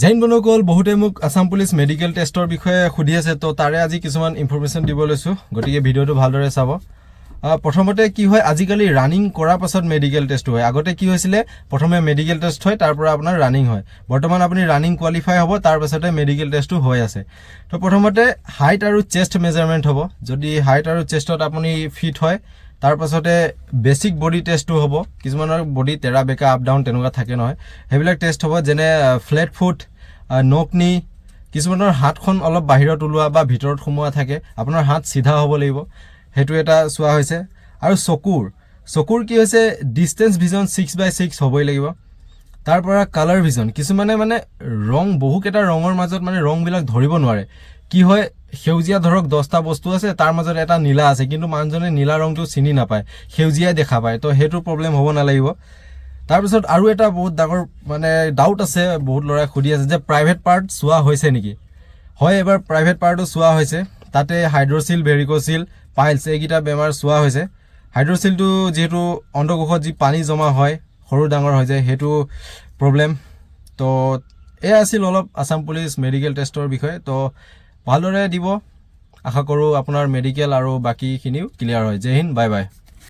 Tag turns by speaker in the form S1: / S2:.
S1: জৈন বন্ধুসকল বহুতে মোক আসাম পুলিচ মেডিকেল টেষ্টৰ বিষয়ে সুধি আছে তো তাৰে আজি কিছুমান ইনফৰমেশ্যন দিব লৈছোঁ গতিকে ভিডিঅ'টো ভালদৰে চাব প্ৰথমতে কি হয় আজিকালি ৰানিং কৰাৰ পাছত মেডিকেল টেষ্ট হয় আগতে কি হৈছিলে প্ৰথমে মেডিকেল টেষ্ট হয় তাৰ পৰা আপোনাৰ ৰানিং হয় বৰ্তমান আপুনি ৰানিং কোৱালিফাই হ'ব তাৰ পাছতে মেডিকেল টেষ্টটো হৈ আছে তো প্ৰথমতে হাইট আৰু চেষ্ট মেজাৰমেণ্ট হ'ব যদি হাইট আৰু চেষ্টত আপুনি ফিট হয় তাৰ পাছতে বেসিক বডি টেষ্টটো হ'ব কিছুমানৰ বডি তেৰা বেকা আপ ডাউন তেনেকুৱা থাকে নহয় হেবিলাক টেষ্ট হ'ব যেনে ফ্লেট ফুট নকনি কিছুমানৰ হাতখন অলপ বাহিৰত ওলোৱা বা ভিতৰত সোমোৱা থাকে আপোনাৰ হাত সিধা হ'ব লাগিব হেতু এটা চোৱা হৈছে আৰু চকুৰ কি হৈছে ডিসটেন্স ভিজন 6/6 হ'বই লাগিব তাৰ পৰা কালাৰ ভিজন কিছুমানে মানে ৰং বহুকেটা ৰঙৰ মাজত মানে ৰং বিলাক ধৰিব নোৱাৰে কি হয় সেউজিয়া ধৰক 10টা বস্তু আছে তাৰ মাজত এটা নীলা আছে কিন্তু মানুহজনে নীলা ৰংটো চিনি নাপায় সেউজিয়া দেখা পায় তো হেতু প্ৰবলেম হ'ব না লাগিব তাৰ পিছত আৰু এটা বহুত ডাঙৰ মানে ডাউট আছে বহুত লৰাই খুদি আছে যে প্ৰাইভেট পাৰ্ট চোৱা হৈছে নেকি হয় এবাৰ প্ৰাইভেট পাৰ্টটো চোৱা হৈছে তাতে হাইড্ৰোসিল ভেৰিকোসিল পাইলছ এইগিটা বেমাৰ চোৱা হৈছে হাইড্ৰোসিলটো যেহেতু অন্ডকোষত যি পানী জমা হয় সৰু ডাঙৰ হৈ যায় হেতু প্ৰবলেম তো এই আছিল অলপ আসাম পুলিচ মেডিকেল টেষ্টৰ বিষয়ে তো ভালদৰে দিব আশা কৰো আপোনাৰ মেডিকেল আৰু বাকিখিনিও ক্লিয়াৰ হয় জয় হিন্দ বাই বাই